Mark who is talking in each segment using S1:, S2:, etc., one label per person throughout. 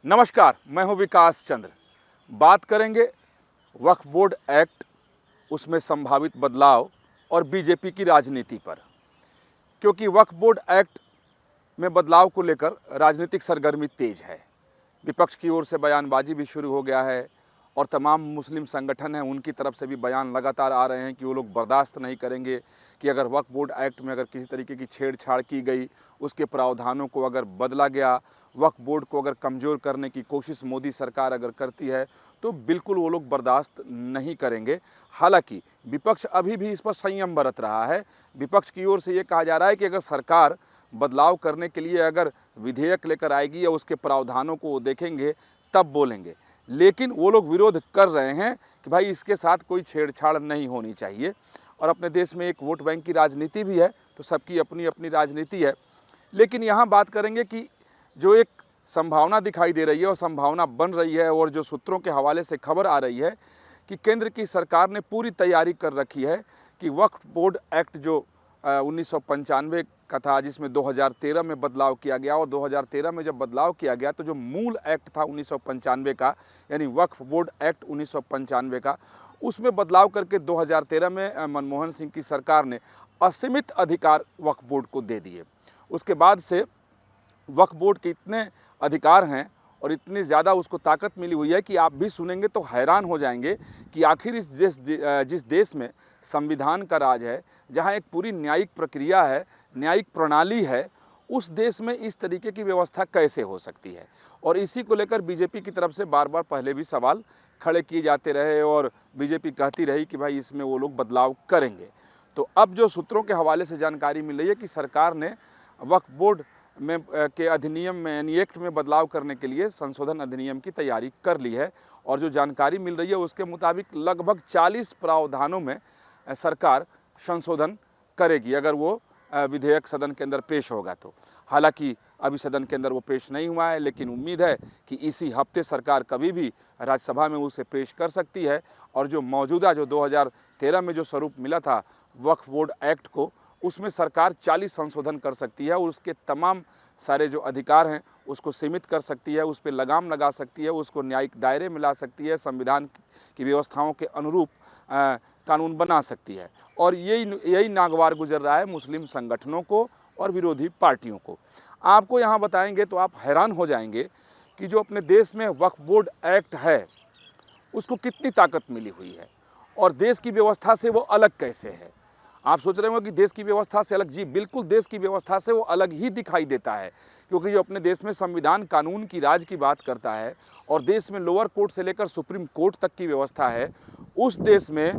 S1: नमस्कार, मैं हूं विकास चंद्र। बात करेंगे वक्फ बोर्ड एक्ट, उसमें संभावित बदलाव और बीजेपी की राजनीति पर, क्योंकि वक्फ बोर्ड एक्ट में बदलाव को लेकर राजनीतिक सरगर्मी तेज है। विपक्ष की ओर से बयानबाजी भी शुरू हो गया है और तमाम मुस्लिम संगठन हैं, उनकी तरफ से भी बयान लगातार आ रहे हैं कि वो लोग बर्दाश्त नहीं करेंगे कि अगर वक्फ बोर्ड एक्ट में अगर किसी तरीके की छेड़छाड़ की गई, उसके प्रावधानों को अगर बदला गया, वक्फ बोर्ड को अगर कमज़ोर करने की कोशिश मोदी सरकार अगर करती है तो बिल्कुल वो लोग बर्दाश्त नहीं करेंगे। हालांकि विपक्ष अभी भी इस पर संयम बरत रहा है। विपक्ष की ओर से ये कहा जा रहा है कि अगर सरकार बदलाव करने के लिए अगर विधेयक लेकर आएगी या उसके प्रावधानों को वो देखेंगे तब बोलेंगे, लेकिन वो लोग विरोध कर रहे हैं कि भाई इसके साथ कोई छेड़छाड़ नहीं होनी चाहिए। और अपने देश में एक वोट बैंक की राजनीति भी है, तो सबकी अपनी अपनी राजनीति है। लेकिन यहाँ बात करेंगे कि जो एक संभावना दिखाई दे रही है और संभावना बन रही है, और जो सूत्रों के हवाले से खबर आ रही है कि केंद्र की सरकार ने पूरी तैयारी कर रखी है कि वक्फ बोर्ड एक्ट जो 1995 का था, जिसमें 2013 में बदलाव किया गया, और 2013 में जब बदलाव किया गया तो जो मूल एक्ट था 1995 का, यानी वक्फ बोर्ड एक्ट 1995 का, उसमें बदलाव करके 2013 में मनमोहन सिंह की सरकार ने असीमित अधिकार वक्फ बोर्ड को दे दिए। उसके बाद से वक्फ बोर्ड के इतने अधिकार हैं और इतनी ज़्यादा उसको ताकत मिली हुई है कि आप भी सुनेंगे तो हैरान हो जाएंगे कि आखिर जिस देश में संविधान का राज है, जहां एक पूरी न्यायिक प्रक्रिया है, न्यायिक प्रणाली है, उस देश में इस तरीके की व्यवस्था कैसे हो सकती है। और इसी को लेकर बीजेपी की तरफ से बार बार पहले भी सवाल खड़े किए जाते रहे और बीजेपी कहती रही कि भाई इसमें वो लोग बदलाव करेंगे। तो अब जो सूत्रों के हवाले से जानकारी मिल रही है कि सरकार ने वक्फ बोर्ड में के अधिनियम में, यानी एक्ट में बदलाव करने के लिए संशोधन अधिनियम की तैयारी कर ली है। और जो जानकारी मिल रही है उसके मुताबिक लगभग 40 प्रावधानों में सरकार संशोधन करेगी अगर वो विधेयक सदन के अंदर पेश होगा तो। हालांकि अभी सदन के अंदर वो पेश नहीं हुआ है, लेकिन उम्मीद है कि इसी हफ्ते सरकार कभी भी राज्यसभा में उसे पेश कर सकती है। और जो मौजूदा जो 2013 में जो स्वरूप मिला था वक्फ बोर्ड एक्ट को, उसमें सरकार 40 संशोधन कर सकती है और उसके तमाम सारे जो अधिकार हैं उसको सीमित कर सकती है, उस पर लगाम लगा सकती है, उसको न्यायिक दायरे में ला सकती है, संविधान की व्यवस्थाओं के अनुरूप कानून बना सकती है। और यही नागवार गुजर रहा है मुस्लिम संगठनों को और विरोधी पार्टियों को। आपको यहाँ बताएंगे तो आप हैरान हो जाएंगे कि जो अपने देश में वक्फ बोर्ड एक्ट है उसको कितनी ताकत मिली हुई है और देश की व्यवस्था से वो अलग कैसे है। आप सोच रहे हो कि देश की व्यवस्था से अलग, जी बिल्कुल देश की व्यवस्था से वो अलग ही दिखाई देता है, क्योंकि जो अपने देश में संविधान कानून की राज की बात करता है और देश में लोअर कोर्ट से लेकर सुप्रीम कोर्ट तक की व्यवस्था है, उस देश में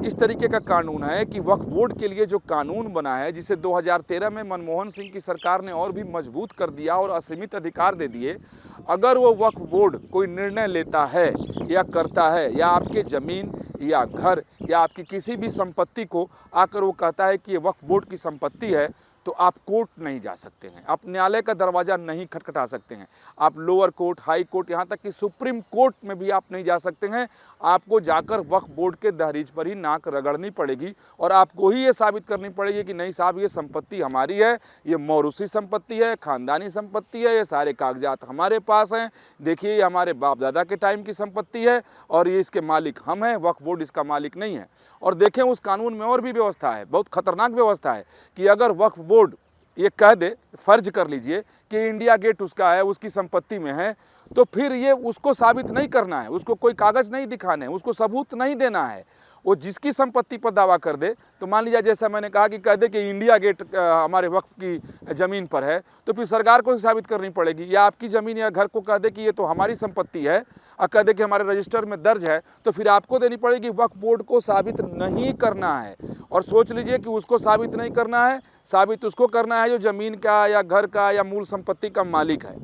S1: इस तरीके का कानून है कि वक्फ बोर्ड के लिए जो कानून बना है, जिसे 2013 में मनमोहन सिंह की सरकार ने और भी मजबूत कर दिया और असीमित अधिकार दे दिए। अगर वो वक्फ बोर्ड कोई निर्णय लेता है या करता है, या आपके ज़मीन या घर या आपकी किसी भी संपत्ति को आकर वो कहता है कि ये वक्फ बोर्ड की संपत्ति है, तो आप कोर्ट नहीं जा सकते हैं, आप न्यायालय का दरवाज़ा नहीं खटखटा सकते हैं, आप लोअर कोर्ट, हाई कोर्ट, यहाँ तक कि सुप्रीम कोर्ट में भी आप नहीं जा सकते हैं। आपको जाकर वक्फ बोर्ड के दहलीज पर ही नाक रगड़नी पड़ेगी और आपको ही ये साबित करनी पड़ेगी कि नहीं साहब, ये संपत्ति हमारी है, ये मौरूसी संपत्ति है, ख़ानदानी संपत्ति है, ये सारे कागजात हमारे पास हैं, देखिए ये हमारे बाप दादा के टाइम की संपत्ति है और ये इसके मालिक हम हैं, वक्फ बोर्ड इसका मालिक नहीं है। और देखें उस कानून में और भी व्यवस्था है, बहुत खतरनाक व्यवस्था है कि अगर वक्फ बोर्ड ये कह दे, फर्ज कर लीजिए कि इंडिया गेट उसका है, उसकी संपत्ति में है, तो फिर ये उसको साबित नहीं करना है, उसको कोई कागज़ नहीं दिखाने हैं, उसको सबूत नहीं देना है। वो जिसकी संपत्ति पर दावा कर दे, तो मान लीजिए जैसा मैंने कहा कि कह दे कि इंडिया गेट हमारे वक्फ की ज़मीन पर है, तो फिर सरकार को साबित करनी पड़ेगी। या आपकी ज़मीन या घर को कह दे कि ये तो हमारी संपत्ति है और कह दे कि हमारे रजिस्टर में दर्ज है, तो फिर आपको देनी पड़ेगी। वक्फ बोर्ड को साबित नहीं करना है। और सोच लीजिए कि उसको साबित नहीं करना है, साबित उसको करना है जो ज़मीन का या घर का या मूल संपत्ति का मालिक है।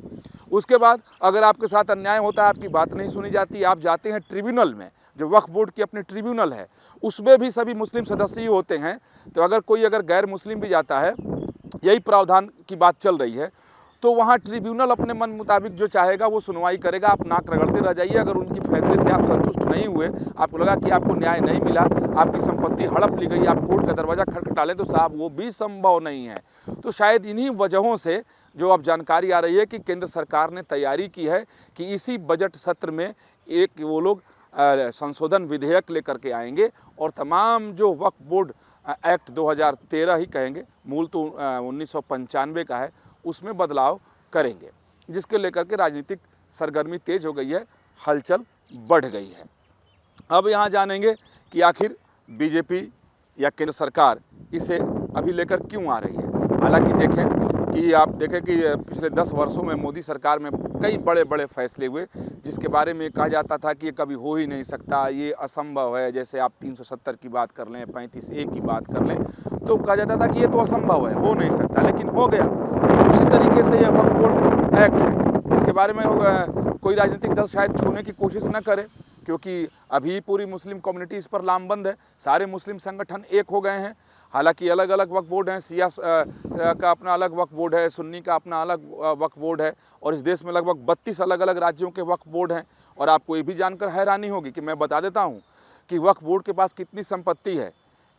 S1: उसके बाद अगर आपके साथ अन्याय होता है, आपकी बात नहीं सुनी जाती, आप जाते हैं ट्रिब्यूनल में, जो वक्फ बोर्ड की अपनी ट्रिब्यूनल है, उसमें भी सभी मुस्लिम सदस्य ही होते हैं। तो अगर कोई गैर मुस्लिम भी जाता है, यही प्रावधान की बात चल रही है, तो वहाँ ट्रिब्यूनल अपने मन मुताबिक जो चाहेगा वो सुनवाई करेगा। आप नाक रगड़ते रह जाइए। अगर उनकी फैसले से आप संतुष्ट नहीं हुए, आपको लगा कि आपको न्याय नहीं मिला, आपकी संपत्ति हड़प ली गई, आप कोर्ट का दरवाज़ा खटखटा लें, तो साहब वो भी संभव नहीं है। तो शायद इन्हीं वजहों से जो अब जानकारी आ रही है कि केंद्र सरकार ने तैयारी की है कि इसी बजट सत्र में एक वो लोग संशोधन विधेयक लेकर के आएंगे और तमाम जो वक्फ बोर्ड एक्ट 2013 ही कहेंगे, मूल तो 1995 का है, उसमें बदलाव करेंगे, जिसके लेकर के राजनीतिक सरगर्मी तेज हो गई है, हलचल बढ़ गई है। अब यहाँ जानेंगे कि आखिर बीजेपी या केंद्र सरकार इसे अभी लेकर क्यों आ रही है। हालांकि देखें कि आप देखें कि पिछले 10 वर्षों में मोदी सरकार में कई बड़े बड़े फैसले हुए, जिसके बारे में कहा जाता था कि ये कभी हो ही नहीं सकता, ये असंभव है। जैसे आप 370 की बात कर लें, 35A की बात कर लें, तो कहा जाता था कि ये तो असंभव है, हो नहीं सकता, लेकिन हो गया। उसी तरीके से यह वक्फ बोर्ड एक्ट है, इसके बारे में कोई राजनीतिक दल शायद छूने की कोशिश न करे, क्योंकि अभी पूरी मुस्लिम कम्युनिटी इस पर लामबंद है। सारे मुस्लिम संगठन एक हो गए हैं। हालांकि अलग अलग वक्फ बोर्ड हैं, शिया का अपना अलग वक्फ बोर्ड है, सुन्नी का अपना अलग वक्फ बोर्ड है, और इस देश में लगभग 32 अलग अलग राज्यों के वक्फ बोर्ड हैं। और आपको ये भी जानकर हैरानी होगी कि मैं बता देता हूँ कि वक्फ बोर्ड के पास कितनी संपत्ति है।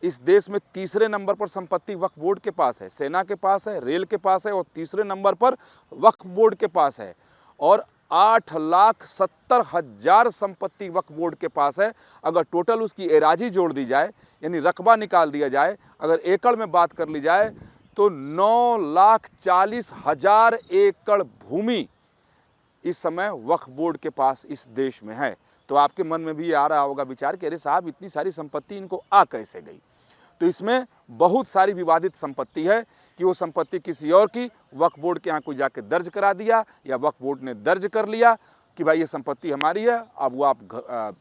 S1: इस देश में तीसरे नंबर पर संपत्ति वक्फ बोर्ड के पास है, सेना के पास है, रेल के पास है, और तीसरे नंबर पर वक्फ बोर्ड के पास है। और 8,70,000 संपत्ति वक्फ बोर्ड के पास है। अगर टोटल उसकी एराजी जोड़ दी जाए, यानी रकबा निकाल दिया जाए, अगर एकड़ में बात कर ली जाए, तो 9,40,000 एकड़ भूमि इस समय वक्फ बोर्ड के पास इस देश में है। तो आपके मन में भी आ रहा होगा विचार कि अरे साहब, इतनी सारी संपत्ति इनको आ कैसे गई। तो इसमें बहुत सारी विवादित संपत्ति है कि वो संपत्ति किसी और की वक्फ बोर्ड के यहाँ कोई जाके दर्ज करा दिया, या वक्फ बोर्ड ने दर्ज कर लिया कि भाई ये संपत्ति हमारी है। अब वो आप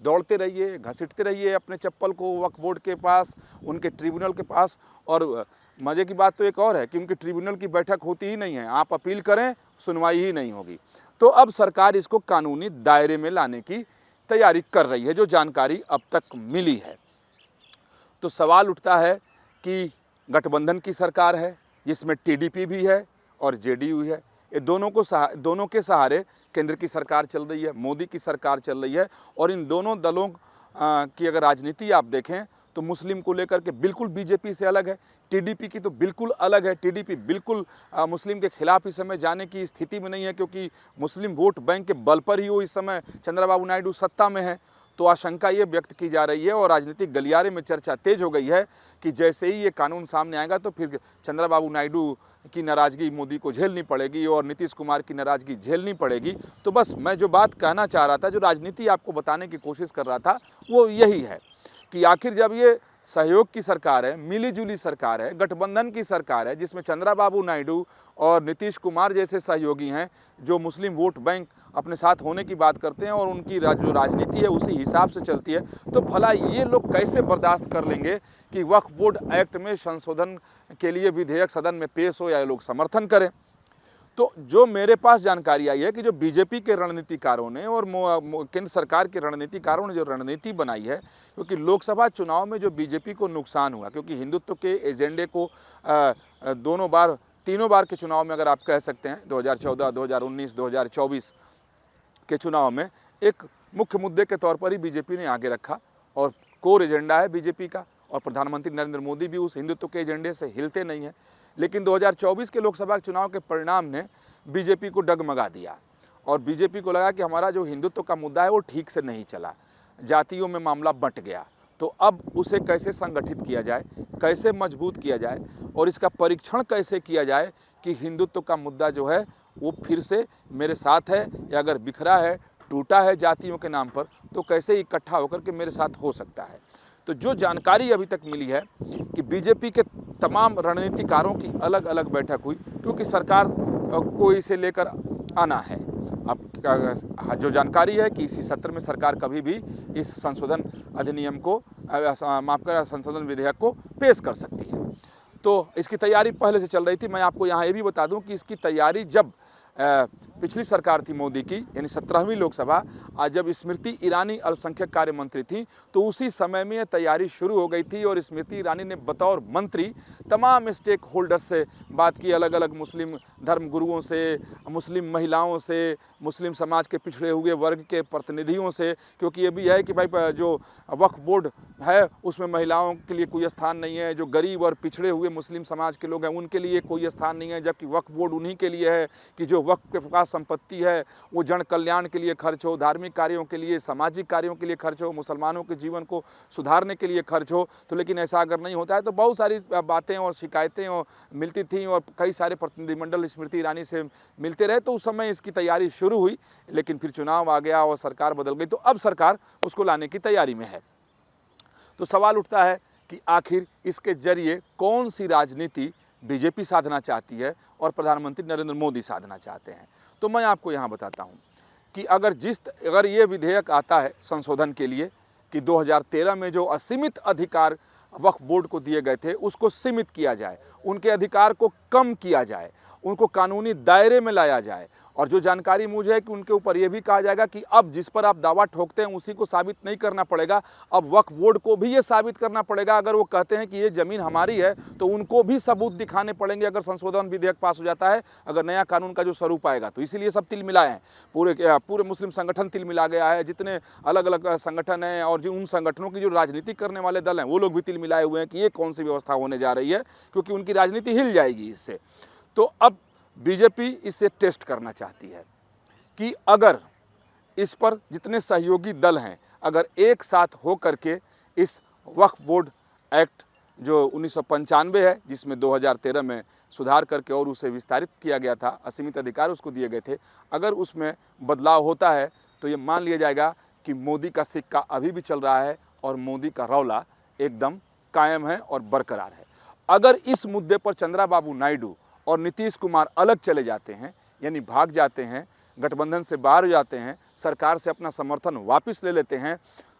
S1: दौड़ते रहिए, घसीटते रहिए अपने चप्पल को वक्फ बोर्ड के पास, उनके ट्रिब्यूनल के पास। और मज़े की बात तो एक और है कि उनके ट्रिब्यूनल की बैठक होती ही नहीं है, आप अपील करें सुनवाई ही नहीं होगी। तो अब सरकार इसको कानूनी दायरे में लाने की तैयारी कर रही है, जो जानकारी अब तक मिली है। तो सवाल उठता है कि गठबंधन की सरकार है, जिसमें टीडीपी भी है और जेडीयू है, ये दोनों के सहारे केंद्र की सरकार चल रही है, मोदी की सरकार चल रही है। और इन दोनों दलों की अगर राजनीति आप देखें तो मुस्लिम को लेकर के बिल्कुल बीजेपी से अलग है, टीडीपी की तो बिल्कुल अलग है। टीडीपी बिल्कुल मुस्लिम के खिलाफ इस समय जाने की स्थिति में नहीं है, क्योंकि मुस्लिम वोट बैंक के बल पर ही वो इस समय चंद्रबाबू नायडू सत्ता में है। तो आशंका ये व्यक्त की जा रही है और राजनीतिक गलियारे में चर्चा तेज हो गई है कि जैसे ही ये कानून सामने आएगा तो फिर चंद्रबाबू नायडू की नाराज़गी मोदी को झेलनी पड़ेगी और नीतीश कुमार की नाराज़गी झेलनी पड़ेगी। तो बस मैं जो बात कहना चाह रहा था, जो राजनीति आपको बताने की कोशिश कर रहा था, वो यही है कि आखिर जब ये सहयोग की सरकार है, मिलीजुली सरकार है, गठबंधन की सरकार है, जिसमें चंद्रबाबू नायडू और नीतीश कुमार जैसे सहयोगी हैं जो मुस्लिम वोट बैंक अपने साथ होने की बात करते हैं और उनकी जो राजनीति है उसी हिसाब से चलती है, तो भला ये लोग कैसे बर्दाश्त कर लेंगे कि वक्फ बोर्ड एक्ट में संशोधन के लिए विधेयक सदन में पेश हो या ये लोग समर्थन करें। तो जो मेरे पास जानकारी आई है कि जो बीजेपी के रणनीतिकारों ने और केंद्र सरकार के रणनीतिकारों ने जो रणनीति बनाई है, क्योंकि लोकसभा चुनाव में जो बीजेपी को नुकसान हुआ, क्योंकि हिंदुत्व के एजेंडे को तीनों बार के चुनाव में अगर आप कह सकते हैं 2014, 2019, 2024 के चुनाव में एक मुख्य मुद्दे के तौर पर ही बीजेपी ने आगे रखा और कोर एजेंडा है बीजेपी का, और प्रधानमंत्री नरेंद्र मोदी भी उस हिंदुत्व के एजेंडे से हिलते नहीं हैं। लेकिन 2024 के लोकसभा चुनाव के परिणाम ने बीजेपी को डगमगा दिया और बीजेपी को लगा कि हमारा जो हिंदुत्व का मुद्दा है वो ठीक से नहीं चला, जातियों में मामला बंट गया। तो अब उसे कैसे संगठित किया जाए, कैसे मजबूत किया जाए और इसका परीक्षण कैसे किया जाए कि हिंदुत्व का मुद्दा जो है वो फिर से मेरे साथ है, या अगर बिखरा है, टूटा है जातियों के नाम पर, तो कैसे इकट्ठा होकर के मेरे साथ हो सकता है। तो जो जानकारी अभी तक मिली है कि बीजेपी के तमाम रणनीतिकारों की अलग अलग बैठक हुई, क्योंकि सरकार को इसे लेकर आना है। अब जो जानकारी है कि इसी सत्र में सरकार कभी भी इस संशोधन अधिनियम को संशोधन विधेयक को पेश कर सकती है। तो इसकी तैयारी पहले से चल रही थी। मैं आपको यहाँ ये भी बता दूं कि इसकी तैयारी जब पिछली सरकार थी मोदी की, यानी 17वीं लोकसभा, आज जब स्मृति ईरानी अल्पसंख्यक कार्य मंत्री थी तो उसी समय में यह तैयारी शुरू हो गई थी और स्मृति ईरानी ने बतौर मंत्री तमाम स्टेक होल्डर्स से बात की, अलग अलग मुस्लिम धर्म गुरुओं से, मुस्लिम महिलाओं से, मुस्लिम समाज के पिछड़े हुए वर्ग के प्रतिनिधियों से, क्योंकि ये भी है कि भाई जो वक्फ बोर्ड है उसमें महिलाओं के लिए कोई स्थान नहीं है, जो गरीब और पिछड़े हुए मुस्लिम समाज के लोग हैं उनके लिए कोई स्थान नहीं है, जबकि वक्फ बोर्ड उन्हीं के लिए है कि जो वक्फ के पास संपत्ति है वो जन कल्याण के लिए खर्च हो, धार्मिक कार्यों के लिए, सामाजिक कार्यों के लिए खर्च हो, मुसलमानों के जीवन को सुधारने के लिए खर्च हो। तो लेकिन ऐसा अगर नहीं होता है तो बहुत सारी बातें और शिकायतें और मिलती थीं और कई सारे प्रतिनिधिमंडल स्मृति ईरानी से मिलते रहे, तो उस समय इसकी तैयारी शुरू हुई, लेकिन फिर चुनाव आ गया और सरकार बदल गई, तो अब सरकार उसको लाने की तैयारी में है। तो सवाल उठता है कि आखिर इसके जरिए कौन सी राजनीति बीजेपी साधना चाहती है और प्रधानमंत्री नरेंद्र मोदी साधना चाहते हैं। तो मैं आपको यहाँ बताता हूँ कि अगर ये विधेयक आता है संशोधन के लिए कि 2013 में जो असीमित अधिकार वक्फ बोर्ड को दिए गए थे उसको सीमित किया जाए, उनके अधिकार को कम किया जाए, उनको कानूनी दायरे में लाया जाए, और जो जानकारी मुझे है कि उनके ऊपर यह भी कहा जाएगा कि अब जिस पर आप दावा ठोकते हैं उसी को साबित नहीं करना पड़ेगा, अब वक्फ बोर्ड को भी ये साबित करना पड़ेगा। अगर वो कहते हैं कि ये ज़मीन हमारी है तो उनको भी सबूत दिखाने पड़ेंगे अगर संशोधन विधेयक पास हो जाता है, अगर नया कानून का जो स्वरूप आएगा। तो इसीलिए सब तिल मिलाए हैं, पूरे मुस्लिम संगठन तिल मिला गया है, जितने अलग अलग संगठन हैं और जो उन संगठनों की जो राजनीति करने वाले दल हैं वो लोग भी तिल मिलाए हुए हैं कि ये कौन सी व्यवस्था होने जा रही है, क्योंकि उनकी राजनीति हिल जाएगी इससे। तो अब बीजेपी इसे टेस्ट करना चाहती है कि अगर इस पर जितने सहयोगी दल हैं अगर एक साथ हो करके इस वक्फ बोर्ड एक्ट जो 1995 है, जिसमें 2013 में सुधार करके और उसे विस्तारित किया गया था, असीमित अधिकार उसको दिए गए थे, अगर उसमें बदलाव होता है तो ये मान लिया जाएगा कि मोदी का सिक्का अभी भी चल रहा है और मोदी का रौला एकदम कायम है और बरकरार है। अगर इस मुद्दे पर चंद्राबाबू नायडू और नीतीश कुमार अलग चले जाते हैं, यानी भाग जाते हैं, गठबंधन से बाहर हो जाते हैं, सरकार से अपना समर्थन वापस ले लेते हैं,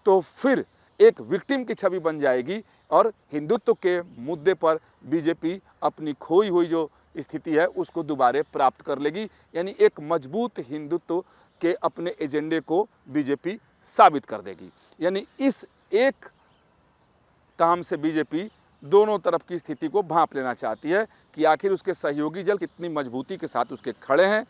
S1: तो फिर एक विक्टिम की छवि बन जाएगी और हिंदुत्व के मुद्दे पर बीजेपी अपनी खोई हुई जो स्थिति है उसको दोबारा प्राप्त कर लेगी, यानी एक मजबूत हिंदुत्व के अपने एजेंडे को बीजेपी साबित कर देगी। यानी इस एक काम से बीजेपी दोनों तरफ की स्थिति को भांप लेना चाहती है कि आखिर उसके सहयोगी दल कितनी मजबूती के साथ उसके खड़े हैं।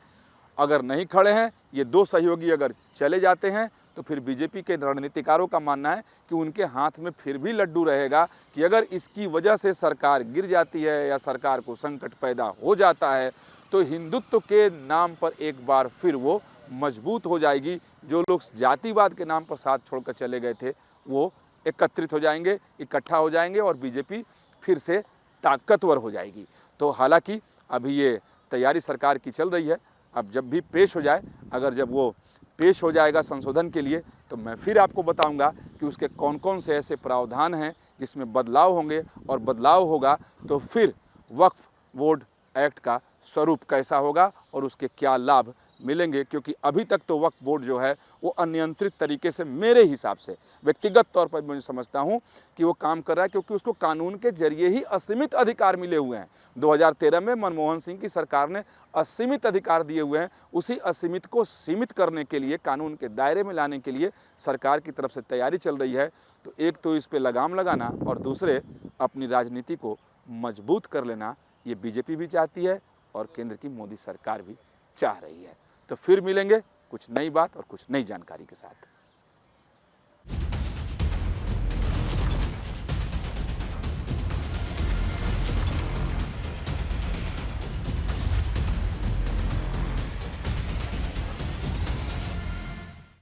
S1: अगर नहीं खड़े हैं, ये दो सहयोगी अगर चले जाते हैं, तो फिर बीजेपी के रणनीतिकारों का मानना है कि उनके हाथ में फिर भी लड्डू रहेगा कि अगर इसकी वजह से सरकार गिर जाती है या सरकार को संकट पैदा हो जाता है तो हिंदुत्व के नाम पर एक बार फिर वो मजबूत हो जाएगी। जो लोग जातिवाद के नाम पर साथ छोड़कर चले गए थे वो एकत्रित हो जाएंगे, इकट्ठा हो जाएंगे और बीजेपी फिर से ताकतवर हो जाएगी। तो हालांकि अभी ये तैयारी सरकार की चल रही है, अब जब भी पेश हो जाए, अगर जब वो पेश हो जाएगा संशोधन के लिए तो मैं फिर आपको बताऊंगा कि उसके कौन कौन से ऐसे प्रावधान हैं जिसमें बदलाव होंगे, और बदलाव होगा तो फिर वक्फ बोर्ड एक्ट का स्वरूप कैसा होगा और उसके क्या लाभ मिलेंगे। क्योंकि अभी तक तो वक्फ बोर्ड जो है वो अनियंत्रित तरीके से, मेरे हिसाब से व्यक्तिगत तौर पर मैं समझता हूँ कि वो काम कर रहा है, क्योंकि उसको कानून के जरिए ही असीमित अधिकार मिले हुए हैं। 2013 में मनमोहन सिंह की सरकार ने असीमित अधिकार दिए हुए हैं, उसी असीमित को सीमित करने के लिए, कानून के दायरे में लाने के लिए सरकार की तरफ से तैयारी चल रही है। तो एक तो इस पर लगाम लगाना और दूसरे अपनी राजनीति को मजबूत कर लेना, ये बीजेपी भी चाहती है और केंद्र की मोदी सरकार भी चाह रही है। तो फिर मिलेंगे कुछ नई बात और कुछ नई जानकारी के साथ।